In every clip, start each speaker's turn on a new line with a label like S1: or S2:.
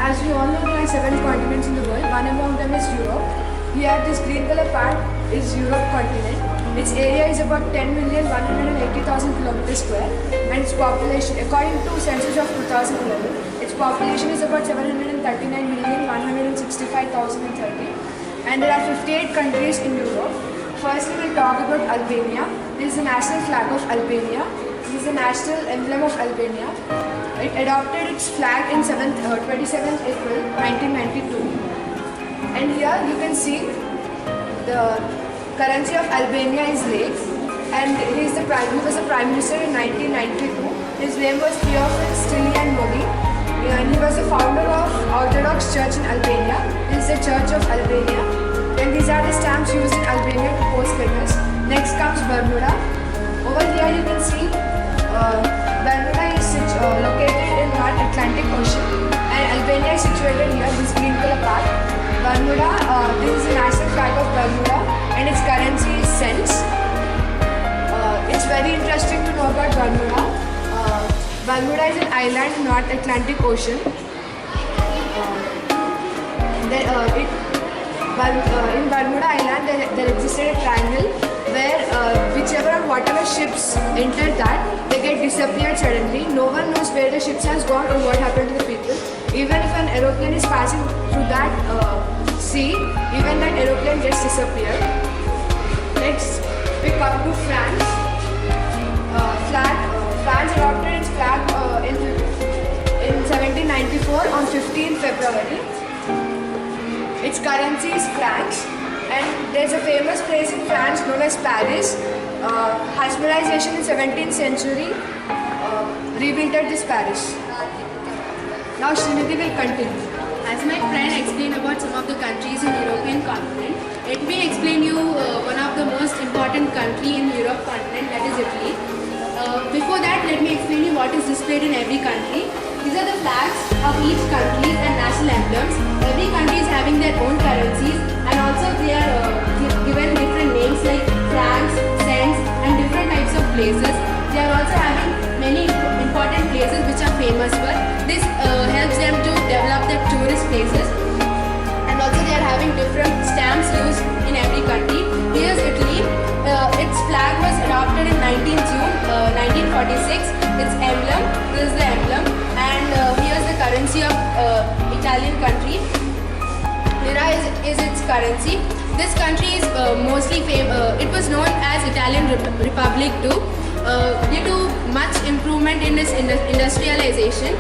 S1: As we all know, there are 7 continents in the world. One among them is Europe. Here, this green color part is Europe continent. Its area is about 10,180,000 kilometers square, and its population, according to census of 2011, its population is about 739,165,030. And there are 58 countries in Europe. Firstly, we'll talk about Albania. This is the national flag of Albania. This is the national emblem of Albania. It adopted its flag in 27th April 1992. And here you can see the currency of Albania is lei, and he was the prime minister in 1992. His name was Theophil Stylianides, and he was the founder of Orthodox Church in Albania. This is the Church of Albania, and these are the stamps used in Albania to post letters. Next comes Bermuda. Over here you can see Bermuda is located in North Atlantic Ocean, and Albania is situated here, this green color part. Bermuda, this is the national flag of Bermuda, and its currency is cents. It's very interesting to know about Bermuda. Bermuda is an island in North Atlantic Ocean. In Bermuda Island, there existed a triangle where whichever and whatever ships entered that, they get disappeared suddenly. No one knows where the ships has gone or what happened to the people. Even if an aeroplane is passing through that sea, even that aeroplane gets disappeared. Next, we come to France. France adopted its flag in 1794 on 15 February. Its currency is francs, and there's a famous place in France known as Paris. Hasperization in 17th century rebuilt this Paris. Now Srinidhi will continue.
S2: As my friend explained about some of the countries in European continent, let me explain you one of the most important country in Europe continent, that is Italy. Before that, let me explain you what is displayed in every country. These are the flags of each country and national emblems. Every country is having their own currencies, and also they are given different names like francs, cents, and different types of places. They are also having many important places which are famous for. This helps them to develop their tourist places, and also they are having different stamps used in every country. Here's Italy. Its flag was adopted in 19 June 1946. Its emblem, this is the emblem, and here's the currency of Italian country. Lira is its currency. This country is mostly it was known as Italian Republic too. Due to much improvement in its industrialization,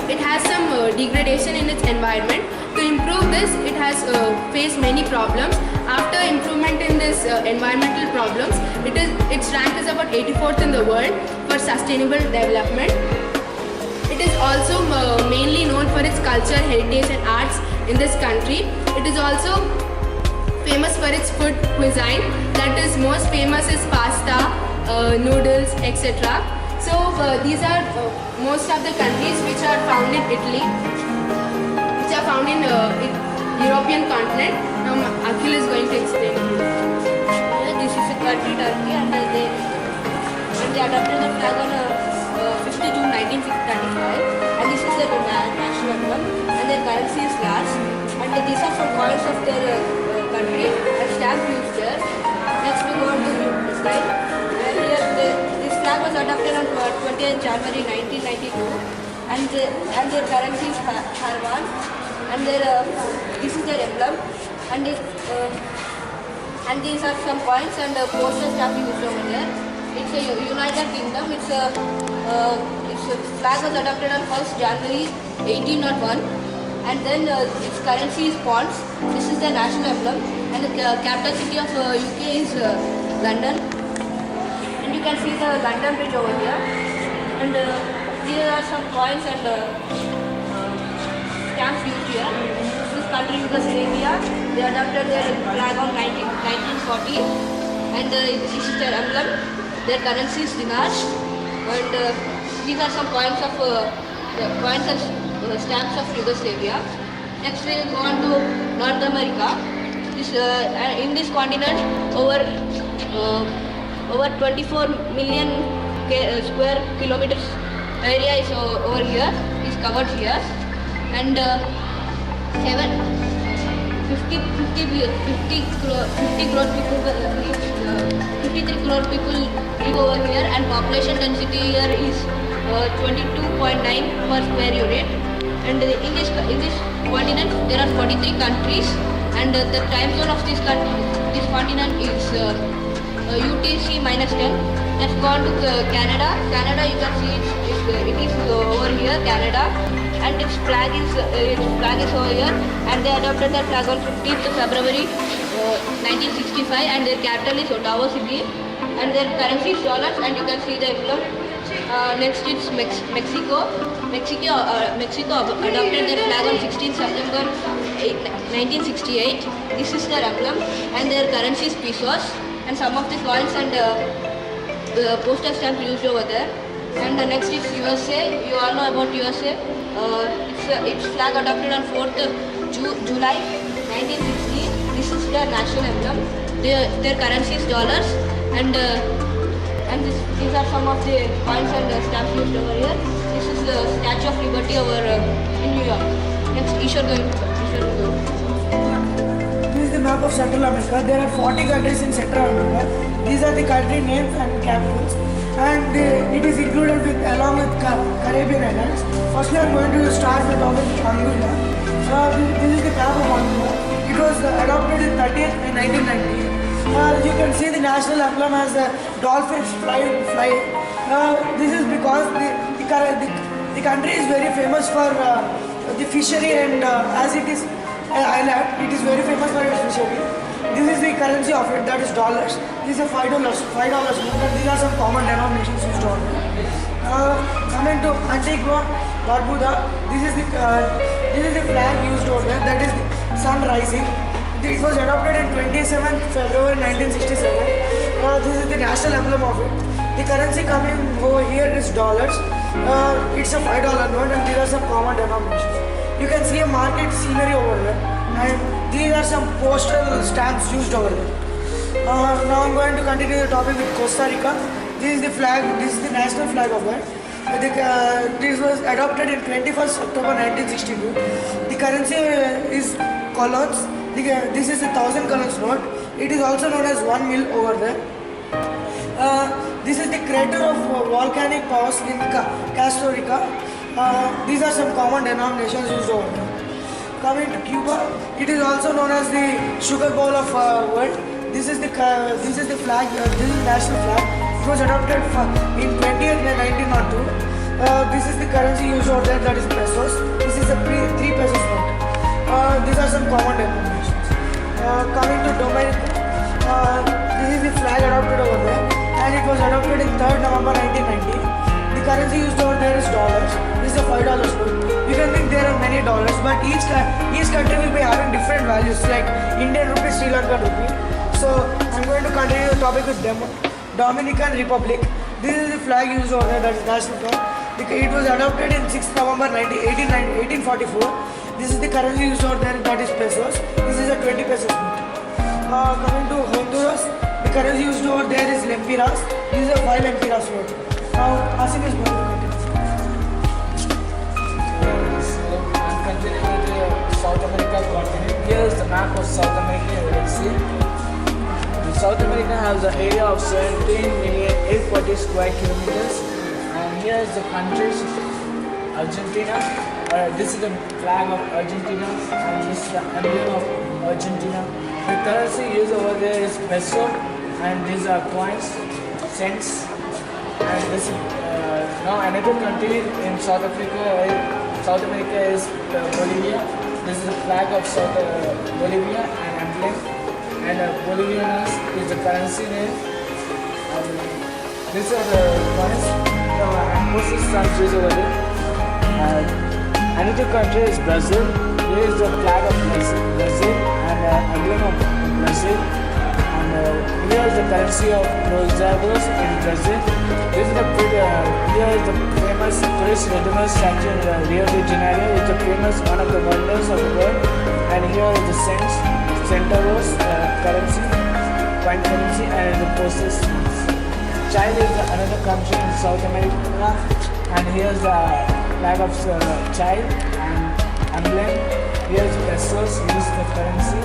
S2: it has some degradation in its environment. To improve this, it has faced many problems. After improvement in this environmental problems, its rank is about 84th in the world for sustainable development. It is also mainly known for its culture, heritage and arts in this country. It is also famous for its food cuisine. That is most famous is pasta, noodles, etc. So these are most of the countries which are found in Italy, which are found in European continent. Now Akhil is going to explain.
S3: This is a country, Turkey, and they adopted the flag on 50 June 1935, and this is their national emblem, and their currency is lars, and these are some coins of their country and stamp used there. Next we go on to Israel, and here this flag was adopted on 20th January 1992, and their currency is harvan, and this is their emblem, and these are some coins and posters that we used over there. It's a United Kingdom. Its flag was adopted on 1st January 1801, and then its currency is pounds. This is the national emblem, and the capital city of UK is London. And you can see the London Bridge over here. And here are some coins and stamps used here. This country Yugoslavia, they adopted their flag on 1940, and this is their emblem. Their currency is dinars, and these are some coins and stamps of Yugoslavia. Next we will go on to North America. In this continent, over 24 million square kilometers area is over here, is covered here. and 50 crore people live, 53 crore people live over here, and population density here is 22.9 per square unit. And in this continent there are 43 countries, and the time zone of this continent is UTC -10. Let's go on to Canada. Canada, you can see it is over here, Canada, and its flag is over here, and they adopted their flag on 15th February 1965, and their capital is Ottawa City, and their currency is dollars, and you can see the emblem. Next it's Mexico. Mexico adopted their flag on 16th September 1968. This is their emblem, and their currency is pesos, and some of the coins and postal stamps used over there. And the next is USA. You all know about USA. Its flag adopted on 4th July 1960. This is their national emblem. Their currency is dollars, and these are some of the coins and stamps used over here. This is the Statue of Liberty over in New York. Next, Ishwar going.
S4: This is the map of Central America. There are 40 countries in Central America. These are the country names and capitals, and it is included along with Caribbean islands. Firstly, I am going to start with Anguilla. This is the map of Anguilla. It was adopted in 30th in 1990. You can see the national emblem as the dolphins flying. This is because the country is very famous for the fishery, and as it is an island, it is very famous for its fishery. This is the currency of it, that is dollars. This is a $5 note, and these are some common denominations used on it. Coming to Antigua, Barbuda, this is the flag used over there, that is the sun rising. It was adopted in 27th February 1967. This is the national emblem of it. The currency coming over here is dollars. It's a $5 note, and these are some common denominations. You can see a market scenery over there, and these are some postal stamps used over there. Now I'm going to continue the topic with Costa Rica. This is the flag. This is the national flag of it. This was adopted in 21st October 1962. The currency is colons. This is a 1,000 colons note. It is also known as 1 mil over there. This is the crater of volcanic powers in Costa Rica. These are some common denominations used over there. Coming to Cuba, it is also known as the sugar bowl of world. This is the flag. This is national flag. It was adopted in 20th May 1902. This is the currency used over there, that is pesos. This is a 3 pesos note. These are some common denominations. Coming to Dominica, this is the flag adopted over there, and it was adopted in 3rd November 1990. The currency used over there is dollars. This is a $5 note. You can think there are many dollars, but each country will be having different values, like Indian rupee, Sri Lankan rupee. So I'm going to continue the topic with Dominican Republic. This is the flag used over there, that is national flag. It was adopted in 6th November 1844. This is the currency used over there, that is pesos. This is a 20 pesos note. Coming to Honduras, the currency used over there is lempiras. This is a 5 lempiras note. Now Asim is going to continue.
S5: I'm continuing with the South America continent. Here is the map of South America. You can see South America has an area of 17,840 square kilometers, and here is the countries. Argentina. This is the flag of Argentina, and this is the emblem of Argentina. The currency used over there is peso, and these are coins, cents. And this is now another country in South America is Bolivia. This is the flag of Bolivia and emblem, and Bolivianos is the currency name. These are the coins and postal stamps used over there. Another country is Brazil. Here is the flag of Brazil and emblem of Brazil. And here is the currency of Cruzeiros in Brazil. Here is the famous tourist Redeemer statue in Rio de Janeiro. It's the famous one of the wonders of the world. And here is the centavos currency, coin currency, and the postal stamps. Chile is another country in South America, and here is the flag of Chile, and emblem. Here's pesos used the currency.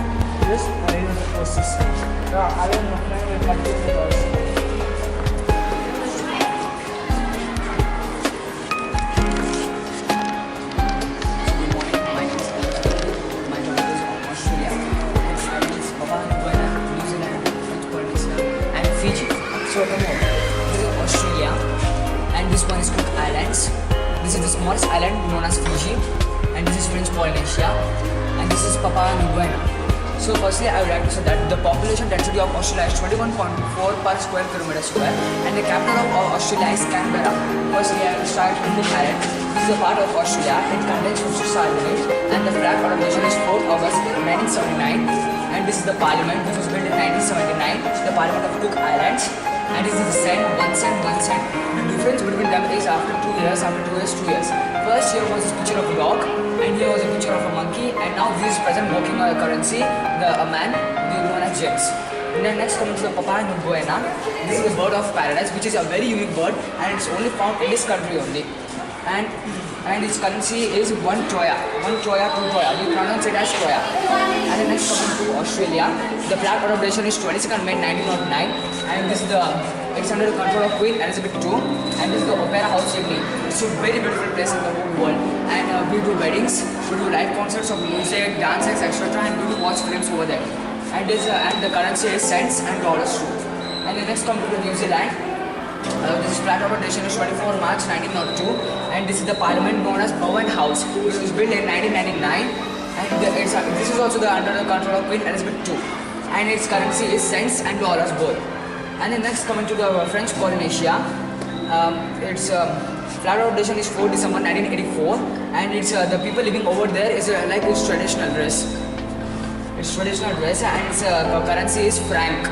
S5: This and here is the post system. Now, I will my friend will continue with us.
S6: Good morning. My name is Alex. My country is Australia. And islands Papua New Guinea, New Zealand, French Polynesia, and Fiji. So come on. This is Australia, and this one is Cook Islands. This is the smallest island known as Fiji, and this is French Polynesia, and this is Papua New Guinea. So firstly, I would like to say that the population density of Australia is 21.4 per square kilometer square, and the capital of Australia is Canberra. Firstly, I will start with Cook Island. This is a part of Australia. It contains 56 islands, and the flag of the nation is 4th August 1979. And this is the Parliament, which was built in 1979. The Parliament of Cook Islands. And this is the cent, 1 cent, 1 cent. The difference between them is after 2 years, after 2 years, 2 years. First here was this picture of a dog, and here was a picture of a monkey, and now this is present working on a currency, a man, known as James. And then next coming to the Papua New Guinea. This is the bird of paradise, which is a very unique bird, and it's only found in this country only. And its currency is 1 toya, 2 toya. We pronounce it as toya. And then next coming to Australia, the flag adoption is 22nd May 1909, and this is it's under the control of Queen Elizabeth II, and this is the Opera House Sydney. It's a very beautiful place in the whole world, and we do weddings, we do live concerts of music, dances, etc., and we do watch films over there. And the currency is cents and dollars too. And then next coming to New Zealand. This flag adoption is 24 March 1902, and this is the parliament known as Bowen House, which was built in 1999, and this is also under the control of Queen Elizabeth II, and its currency is cents and dollars both. And then next coming to the French Polynesia, its flag adoption is 4 December 1984, and it's the people living over there is like its traditional dress. Its traditional dress, and its currency is franc.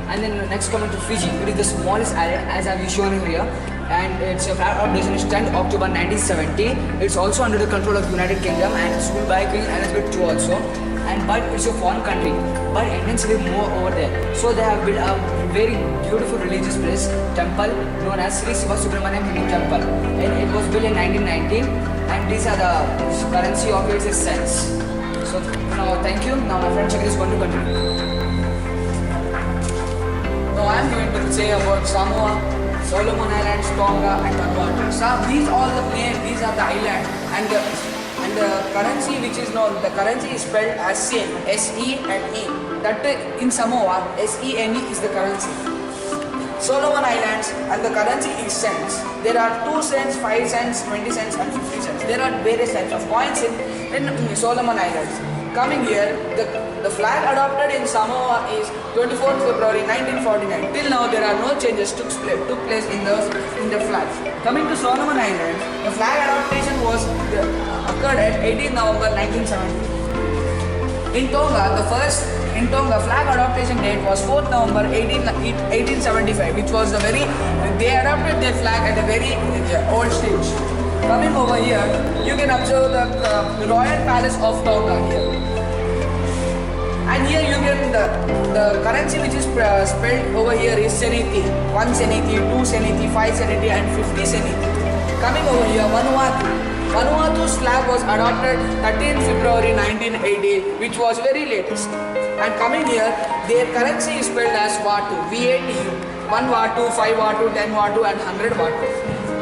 S6: And then next coming to Fiji, it is the smallest island as I've shown here, and its flag adoption is 10th October 1970. It's also under the control of United Kingdom, and it's ruled by Queen Elizabeth II also. But it's a foreign country, but Indians live more over there. So they have built a very beautiful religious place, temple known as Sri Siva Subramaniam Hindu Temple, and it was built in 1919. And these are the currency of it is cents. So now thank you. Now my friend Chakri is going to continue.
S5: Now I am going to say about Samoa, Solomon Islands, Tonga, and Vanuatu. So these are the islands, and the currency which is known, the currency is spelled as SEN, S-E and E. That in Samoa, S-E-N-E is the currency. Solomon Islands, and the currency is cents. There are 2 cents, 5 cents, 20 cents, and 50 cents. There are various types of coins in Solomon Islands. Coming here, the flag adopted in Samoa is 24th February 1949. Till now, there are no changes took place in the flag. Coming to Solomon Islands, the flag adoption occurred at 18th November 1970. In Tonga, flag adoption date was 4th November 1875, which was they adopted their flag at a very old stage. Coming over here, you can observe the Royal Palace of Tonga here. And here you can, the currency which is spelled over here is Seneti. 1 Seneti, 2 Seneti, 5 Seneti, and 50 Seneti. Coming over here, Vanuatu. Vanuatu's flag was adopted 13th February 1980, which was very latest. And coming here, their currency is spelled as Watu, V-A-T-U. 1 Watu, 5 Watu, 10 Watu, and 100 Watu.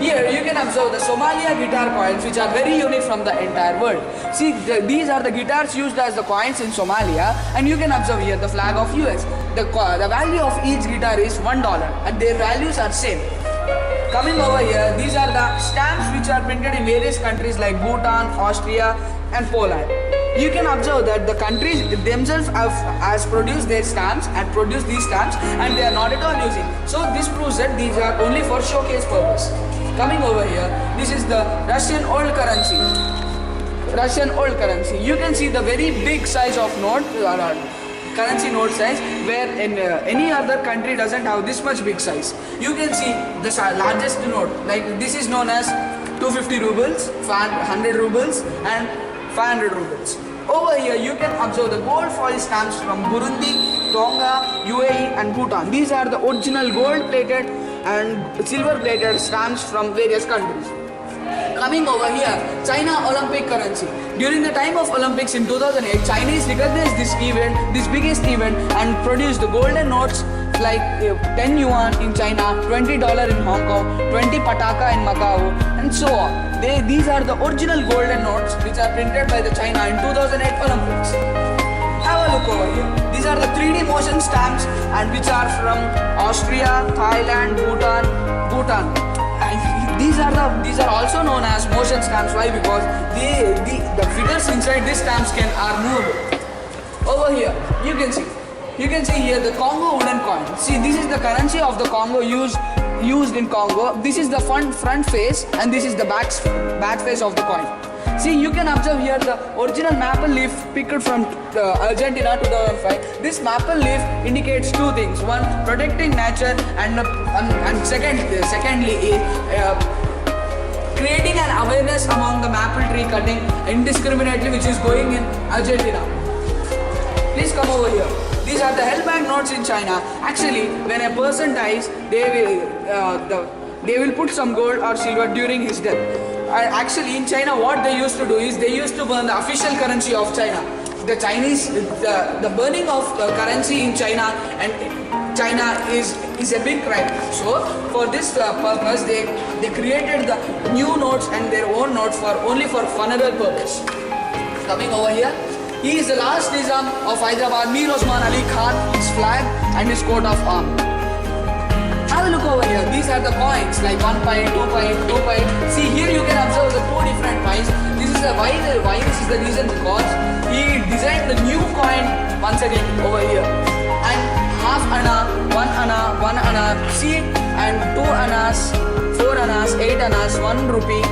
S5: Here you can observe the Somalia guitar coins, which are very unique from the entire world. See, these are the guitars used as the coins in Somalia, and you can observe here the flag of US. The value of each guitar is $1, and their values are same. Coming over here, these are the stamps which are printed in various countries like Bhutan, Austria, and Poland. You can observe that the countries themselves have produced their stamps and produced these stamps, and they are not at all using. So this proves that these are only for showcase purpose. Coming over here, this is the Russian old currency. You can see the very big size of note, currency note size, where in any other country doesn't have this much big size. You can see the largest note, like this is known as 250 rubles, 100 rubles, and 500 rubles. Over here, you can observe the gold foil stamps from Burundi, Tonga, UAE, and Bhutan. These are the original gold-plated and silver-plated stamps from various countries. Coming over here, China Olympic currency. During the time of Olympics in 2008, Chinese recognized this event, this biggest event, and produced the golden notes like 10 yuan in China, $20 in Hong Kong, 20 pataka in Macau, and so on. These are the original golden notes which are printed by the China in 2008 Olympics. Have a look over here. These are the 3D motion stamps and which are from Austria, Thailand, Bhutan. And these are also known as motion stamps. Why? Because the figures inside these stamps are movable. Over here, you can see here the Congo wooden coin. See, this is the currency of the Congo used in Congo. This is the front face and this is the back face of the coin. See, you can observe here the original maple leaf picked from Argentina 2005. This maple leaf indicates two things: one, protecting nature, and secondly, creating an awareness among the maple tree cutting indiscriminately, which is going in Argentina. Please come over here. These are the hellbank notes in China. Actually, when a person dies, they will put some gold or silver during his death. Actually, in China, what they used to do is they used to burn the official currency of China. The Chinese, the burning of currency in China is a big crime. So, for this purpose, they created the new notes and their own notes only for funeral purpose. Coming over here, he is the last Nizam of Hyderabad, Mir Osman Ali Khan, his flag and his coat of arms. Have a look over here. These are the coins like 1 pi, 2 pi, 2 pi. See, here you can observe the two different pies. This is why this is the reason, because he designed the new coin once again over here. And half anna, 1 anna, 1 anna, see, and 2 annas, 4 annas, 8 annas, 1 rupee.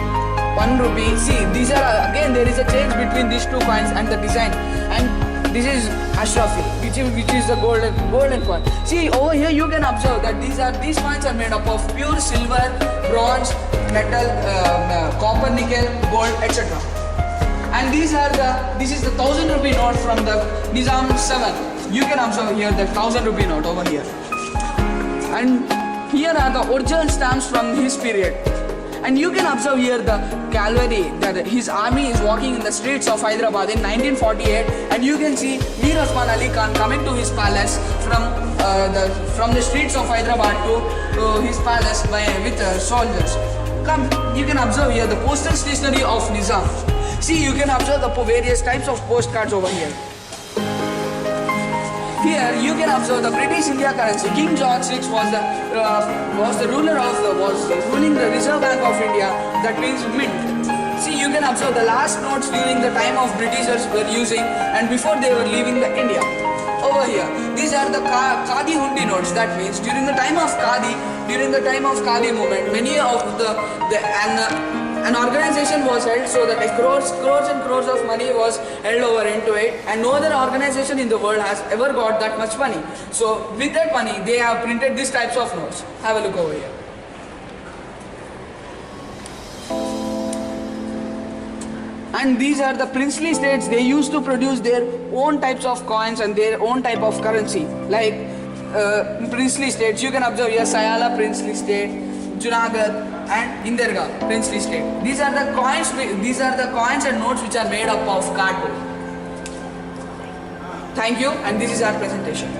S5: 1 rupee. See, these are again there is a change between these two coins and the design. And this is Ashrafi, which is the golden coin. See, over here you can observe that these coins are made up of pure silver, bronze, metal, copper, nickel, gold, etc. And this is the 1,000 rupee note from the Nizam 7. You can observe here the 1,000 rupee note over here. And here are the original stamps from his period. And you can observe here the cavalry, that his army is walking in the streets of Hyderabad in 1948, and you can see Mir Osman Ali Khan coming to his palace from the streets of Hyderabad to his palace with soldiers. Come, you can observe here the postal stationery of Nizam. See, you can observe the various types of postcards over here. Here you can observe the British India currency. King George VI was ruling the Reserve Bank of India. That means mint. See, you can observe the last notes during the time of Britishers were using and before they were leaving the India. Over here, these are the Khadi Hundi notes. That means during the time of Khadi movement, many of an organization was held so that crores and crores of money was held over into it, and no other organization in the world has ever got that much money. So with that money, they have printed these types of notes. Have a look over here. And these are the princely states. They used to produce their own types of coins and their own type of currency. Like princely states, you can observe here Sayala princely state, Junagadh and Indergarh princely state. These are the coins and notes which are made up of cardboard. Thank you, and this is our presentation.